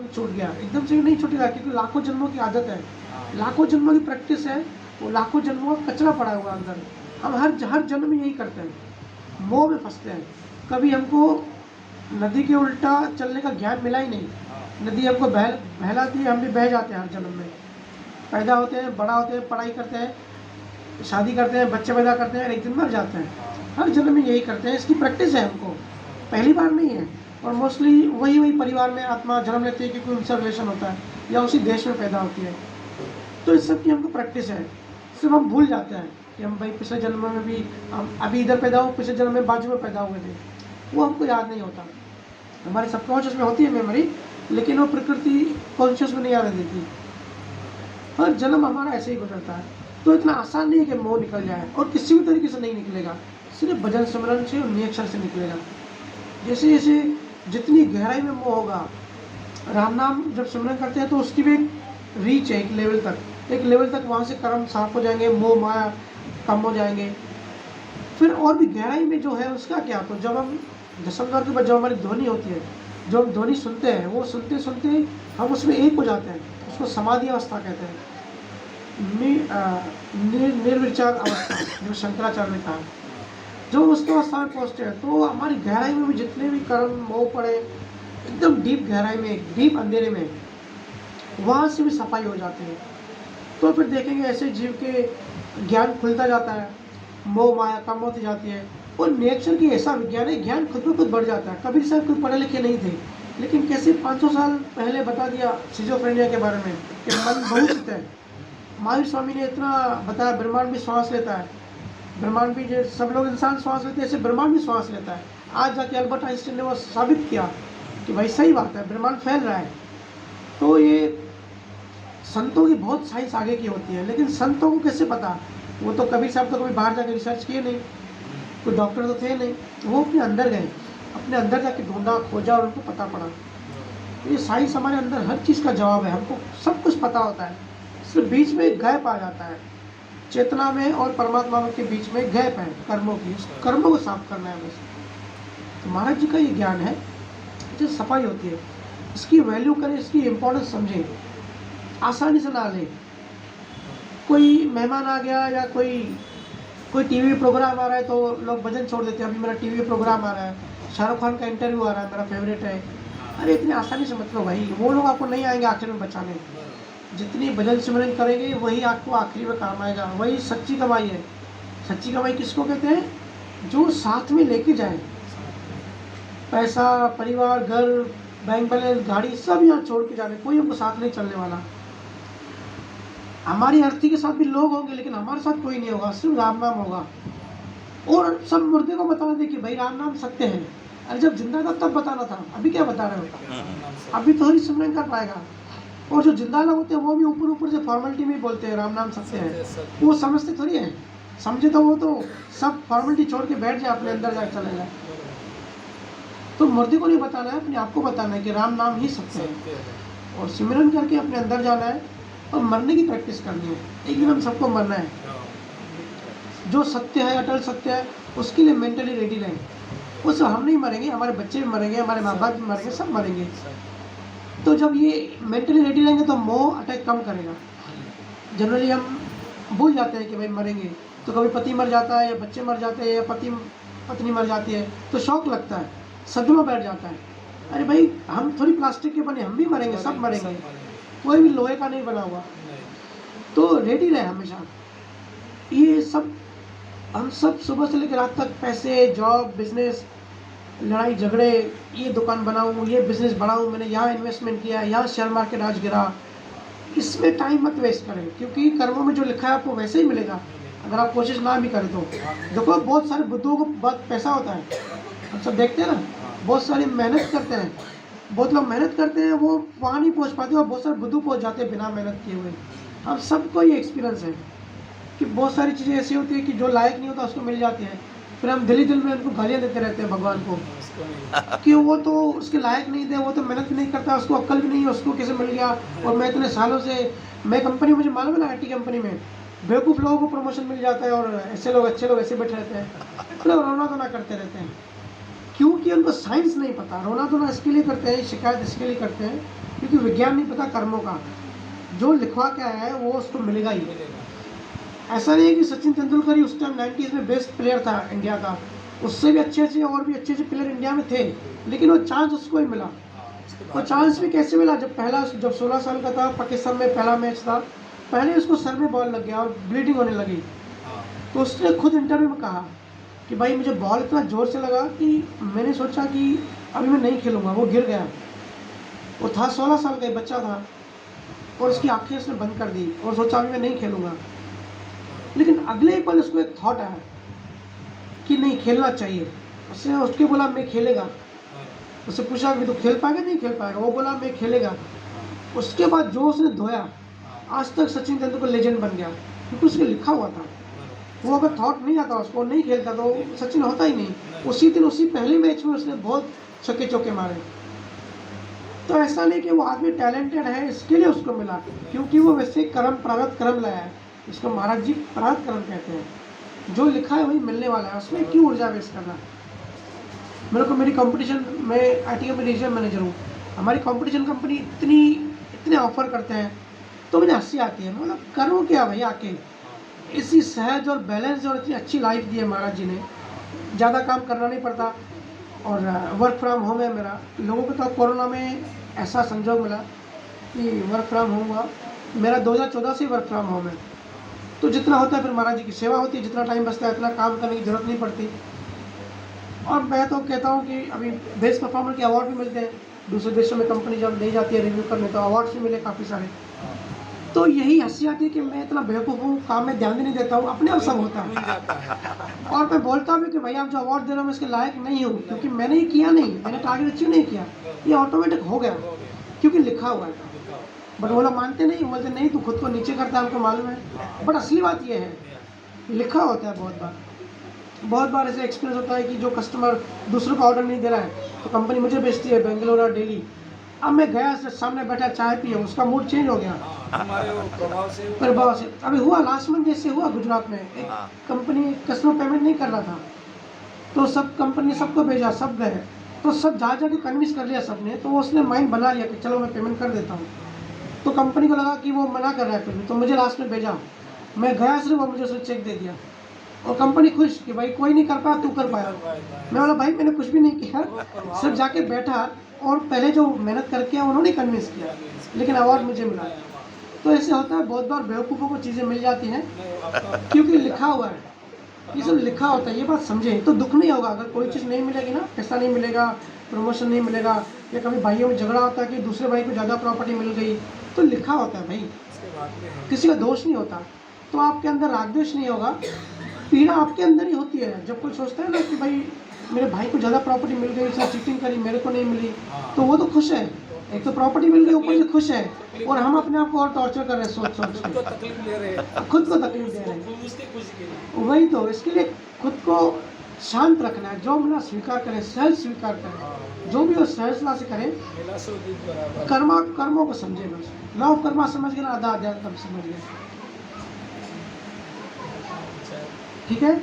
छूट गया, एकदम से नहीं छूटेगा, क्योंकि लाखों जन्मों की आदत है, लाखों जन्मों की प्रैक्टिस है, वो लाखों जन्मों का कचरा पड़ा हुआ अंदर। हम हर जन्म में यही करते हैं, मोह में फंसते हैं। कभी हमको नदी के उल्टा चलने का ज्ञान मिला ही नहीं, नदी हमको बहलाती है, हम भी बह जाते हैं हर जन्म में। पैदा होते हैं, बड़ा होते हैं, पढ़ाई करते हैं, शादी करते हैं, बच्चे पैदा करते हैं और एक दिन मर जाते हैं। हर जन्म में यही करते हैं, इसकी प्रैक्टिस है हमको, पहली बार नहीं है। और मोस्टली वही परिवार में आत्मा जन्म लेती है, क्योंकि उनसे रिलेशन होता है या उसी देश में पैदा होती है। तो इस सब की हमको प्रैक्टिस है, सिर्फ हम भूल जाते हैं कि हम भाई पिछले जन्म में भी हम अभी इधर पैदा हुए, पिछले जन्म में बाजू में पैदा हुए थे, वो हमको याद नहीं होता। हमारे सबकॉन्शियस में होती है मेमोरी, लेकिन वो प्रकृति कॉन्शियस में नहीं आने देती। हर जन्म हमारा ऐसे ही गुजरता है। तो इतना आसान नहीं है कि मोह निकल जाए, और किसी भी तरीके से नहीं निकलेगा, सिर्फ भजन सिमरन से और नियक्षर से निकलेगा। जैसे जैसे जितनी गहराई में मोह होगा, राम नाम जब सिमरन करते हैं तो उसकी भी एक रीच है, एक लेवल तक वहाँ से कर्म साफ हो जाएंगे, मोह माया कम हो जाएंगे। फिर और भी गहराई में जो है उसका क्या, तो जब हम दशम द्वार के बाद जो हमारी ध्वनि होती है, जो हम ध्वनि सुनते हैं, वो सुनते सुनते हम उसमें एक हो जाते हैं, उसको समाधि अवस्था कहते हैं, निर्विचार अवस्था, जो शंकराचार्य ने कहा। जो उसके अवस्था में पहुँचते हैं तो हमारी गहराई में भी जितने भी कर्म मोह पड़े, एकदम डीप गहराई में, डीप अंधेरे में, वहाँ से भी सफाई हो जाती है। तो फिर देखेंगे ऐसे जीव के ज्ञान खुलता जाता है, मोह माया कम होती जाती है। और नेचर की ऐसा विज्ञान है, ज्ञान खुद में खुद बढ़ जाता है। कबीर साहब कोई पढ़े लिखे नहीं थे, लेकिन कैसे 500 साल पहले बता दिया सिजोफ्रेनिया के बारे में कि मन बहुत है। महावीर स्वामी ने इतना बताया, ब्रह्मांड भी श्वास लेता है, ब्रह्मांड भी, जो सब लोग इंसान श्वास लेते हैं, ऐसे ब्रह्मांड भी श्वास लेता है। आज जाके अल्बर्ट आइंस्टीन ने वो साबित किया कि भाई सही बात है, ब्रह्मांड फैल रहा है। तो ये संतों की बहुत साइंस आगे की होती है, लेकिन संतों को कैसे पता? वो तो कबीर साहब तो कभी बाहर जाकर रिसर्च किए नहीं, कोई डॉक्टर तो थे नहीं, वो अपने अंदर गए, अपने अंदर जाके ढूंढा, खोजा और उनको पता पड़ा। ये साइंस हमारे अंदर हर चीज़ का जवाब है, हमको सब कुछ पता होता है, सिर्फ बीच में एक गैप आ जाता है, चेतना में और परमात्मा के बीच में गैप है कर्मों की, उस कर्मों को साफ करना है बस। तो महाराज जी का ये ज्ञान है, जो सफाई होती है, इसकी वैल्यू करें, इसकी इम्पोर्टेंस समझें, आसानी से ना लें। कोई मेहमान आ गया या कोई टीवी प्रोग्राम आ रहा है तो लोग भजन छोड़ देते हैं। अभी मेरा टीवी प्रोग्राम आ रहा है, शाहरुख खान का इंटरव्यू आ रहा है, मेरा फेवरेट है। अरे इतनी आसानी से मत लो भाई, वो लोग आपको नहीं आएंगे आखिर में बचाने। जितनी भजन सिमरन करेंगे वही आपको आखिरी में काम आएगा, वही सच्ची कमाई है। सच्ची कमाई किसको कहते हैं? जो साथ में लेके जाए, पैसा, परिवार, घर, बैंक बैलेंस, गाड़ी सब यहाँ छोड़ के जाने, कोई हमको साथ नहीं चलने वाला। हमारी अर्थी के साथ भी लोग होंगे, लेकिन हमारे साथ कोई नहीं होगा, सिर्फ राम नाम होगा। और सब मुर्दे को बताना दे कि भाई राम नाम सत्य है। अरे जब जिंदा था तब बताना था, अभी क्या बता रहे हो? अभी तो ही सिमरन कर पाएगा। और जो जिंदा लोग होते हैं वो भी ऊपर से फॉर्मेलिटी में बोलते हैं राम नाम सत्य है, वो समझते थोड़ी है। समझे तो वो तो सब फॉर्मेलिटी छोड़ के बैठ जाए, अपने अंदर जाके चले जाए। तो मुर्दे को नहीं बताना है, अपने आप को बताना है कि राम नाम ही सत्य है, और सिमरन करके अपने अंदर जाना है और मरने की प्रैक्टिस करनी है। एक दिन हम सबको मरना है, जो सत्य है, अटल सत्य है, उसके लिए मेंटली रेडी रहें। उस हम नहीं मरेंगे, हमारे बच्चे भी मरेंगे, हमारे माँ बाप भी मरेंगे, सब मरेंगे। तो जब ये मेंटली रेडी रहेंगे तो मोह अटैक कम करेगा। जनरली हम भूल जाते हैं कि भाई मरेंगे, तो कभी पति मर जाता है या बच्चे मर जाते हैं या पत्नी मर जाती है तो शौक लगता है, सदमा बैठ जाता है। अरे भाई हम थोड़ी प्लास्टिक के बने, हम भी मरेंगे, सब मरेंगे, कोई भी लोहे का नहीं बना हुआ। तो रेडी रहे हमेशा। ये सब हम सब सुबह से लेकर रात तक पैसे, जॉब, बिजनेस, लड़ाई झगड़े, ये दुकान बनाऊँ, ये बिजनेस बढ़ाऊँ, मैंने यहाँ इन्वेस्टमेंट किया, यहाँ शेयर मार्केट आज गिरा, इसमें टाइम मत वेस्ट करें, क्योंकि कर्मों में जो लिखा है आपको वैसे ही मिलेगा अगर आप कोशिश ना भी करें तो। देखो बहुत सारे बुद्धों को बहुत पैसा होता है, हम सब देखते हैं ना, बहुत सारी मेहनत करते हैं, बहुत लोग मेहनत करते हैं, वो वहाँ नहीं पहुँच पाते, और बहुत सारे बुद्धू पहुँच जाते हैं बिना मेहनत किए हुए। हम सबको ये एक्सपीरियंस है कि बहुत सारी चीज़ें ऐसी होती है कि जो लायक नहीं होता उसको मिल जाती है, फिर हम दिल में उनको गालियाँ देते रहते हैं भगवान को कि वो तो उसके लायक नहीं थे, वो तो मेहनत भी नहीं करता, उसको अक्ल भी नहीं है, उसको कैसे मिल गया। और मैं इतने सालों से, मैं कंपनी, मुझे मालूम है ना, IT कंपनी में बेवकूफ़ लोगों को प्रमोशन मिल जाता है और ऐसे लोग, अच्छे लोग ऐसे बैठे रहते हैं, मतलब रोना धोना करते रहते हैं, क्योंकि उनको साइंस नहीं पता। रोना धोना इसके लिए करते हैं, शिकायत इसके लिए करते हैं क्योंकि विज्ञान नहीं पता कर्मों का, जो लिखवा के आया है वो उसको मिलेगा ही। ऐसा नहीं है कि सचिन तेंदुलकर ही उस टाइम 90s में बेस्ट प्लेयर था इंडिया का, उससे भी अच्छे और भी अच्छे प्लेयर इंडिया में थे, लेकिन वो चांस उसको ही मिला। वो चांस भी कैसे मिला, जब 16 साल का था, पाकिस्तान में पहला मैच था, पहले उसको सर में बॉल लग गया और ब्लीडिंग होने लगी। तो उसने खुद इंटरव्यू में कहा कि भाई मुझे बॉल इतना ज़ोर से लगा कि मैंने सोचा कि अभी मैं नहीं खेलूँगा, वो गिर गया। वो था 16 साल का बच्चा था और उसकी आंखें उसने बंद कर दी और सोचा अभी मैं नहीं खेलूँगा। लेकिन अगले ही पल उसको एक थॉट आया कि नहीं खेलना चाहिए। उसने उसके बोला मैं खेलेगा। उससे पूछा कि तू खेल पाएगा नहीं खेल पाएगा, वो बोला मैं खेलेगा। उसके बाद जो उसने धोया, आज तक सचिन तेंदुलकर लेजेंड बन गया, क्योंकि उसने लिखा हुआ था। वो अगर थॉट नहीं आता उसको, नहीं खेलता तो सचिन होता ही नहीं। उसी दिन उसी पहले मैच में उसने बहुत छक्के चौके मारे। तो ऐसा नहीं कि वो आदमी टैलेंटेड है इसके लिए उसको मिला, क्योंकि वो वैसे प्रारब्ध कर्म लाया है। इसको महाराज जी प्रारब्ध कर्म कहते हैं, जो लिखा है वही मिलने वाला है, उसमें क्यों ऊर्जा वेस्ट करना। मेरी कंपटीशन, मैं IT में रीजनल मैनेजर हूँ, हमारी कंपटीशन कंपनी इतने ऑफर करते हैं तो मुझे हंसी आती है। मतलब करूँ क्या भाई, आके इसी सहज और बैलेंस और इतनी अच्छी लाइफ दी है महाराज जी ने, ज़्यादा काम करना नहीं पड़ता और वर्क फ्रॉम होम है मेरा। लोगों को तो कोरोना में ऐसा संजोग मिला कि वर्क फ्रॉम होम हुआ, मेरा 2014 से वर्क फ्रॉम होम है। तो जितना होता है फिर महाराज जी की सेवा होती है, जितना टाइम बचता है इतना काम करने की ज़रूरत नहीं पड़ती। और मैं तो कहता हूँ कि अभी बेस्ट परफॉर्मर के अवार्ड भी मिलते हैं, दूसरे देशों में कंपनी जब ले जाती है रिव्यू करने तो अवार्ड्स भी मिले काफ़ी सारे। तो यही हंसी आती है कि मैं इतना बेवकूफ़ हूँ, काम में ध्यान भी नहीं देता हूँ, अपने आप सब होता है। और मैं बोलता भी कि भाई आप जो अवार्ड दे रहे हो मैं इसके लायक नहीं हूँ, क्योंकि मैंने ये किया नहीं, मैंने टारगेट अचीव नहीं किया, ये ऑटोमेटिक हो गया क्योंकि लिखा हुआ है। बट वो लोग मानते नहीं, बोलते नहीं तू खुद को नीचे करता है, हमको मालूम है। बट असली बात ये है, लिखा होता है। बहुत बार ऐसे एक्सपीरियंस होता है कि जो कस्टमर दूसरों को ऑर्डर नहीं दे रहा है तो कंपनी मुझे बेचती है बेंगलोर और दिल्ली। अब मैं गया, सामने बैठा चाय पिए, उसका मूड चेंज हो गया प्रभाव से। अभी हुआ लास्ट मंथ जैसे हुआ गुजरात में, एक कंपनी कस्टमर पेमेंट नहीं कर रहा था तो सब कंपनी सबको भेजा, सब गए तो सब जा के कन्विंस कर लिया सबने, तो वो उसने माइंड बना लिया कि चलो मैं पेमेंट कर देता हूँ। तो कंपनी को लगा कि वो मना कर रहा है फिर भी, तो मुझे लास्ट में भेजा। मैं गया सिर्फ, वो मुझे उसने चेक दे दिया और कंपनी खुश कि भाई कोई नहीं कर पाया, तू कर पाया। मैं बोला भाई मैंने कुछ भी नहीं किया, सिर्फ जाके बैठा और पहले जो मेहनत करके उन्होंने कन्विंस किया, लेकिन अवार्ड मुझे मिला। तो ऐसे होता है, बहुत बार बेवकूफ़ों को चीज़ें मिल जाती हैं क्योंकि लिखा हुआ है, ये सब लिखा होता है। ये बात समझें तो दुख नहीं होगा अगर कोई चीज़ नहीं मिलेगी ना, पैसा नहीं मिलेगा, प्रमोशन नहीं मिलेगा, या कभी भाइयों में झगड़ा होता है कि दूसरे भाई को ज़्यादा प्रॉपर्टी मिल गई, तो लिखा होता है भाई, किसी का दोष नहीं होता। तो आपके अंदर राग द्वेष नहीं होगा, पीड़ा आपके अंदर ही होती है। जब कोई सोचता है ना कि भाई मेरे भाई को ज़्यादा प्रॉपर्टी मिल गई, उसने चीटिंग करी, मेरे को नहीं मिली, तो वो तो खुश है, एक तो प्रॉपर्टी मिल गई ऊपर से खुश है, और हम अपने आप को और टॉर्चर कर रहे हैं सोच के, खुद को तकलीफ दे रहे हैं। वही तो, इसके लिए खुद को शांत रखना है, जो मिला स्वीकार करें, सहज स्वीकार करें, जो भी हो सहजता से करें। कर्मों को समझे, बस लॉ ऑफ कर्मा समझ गए ना, आधा अध्यात्म समझ गए, ठीक है।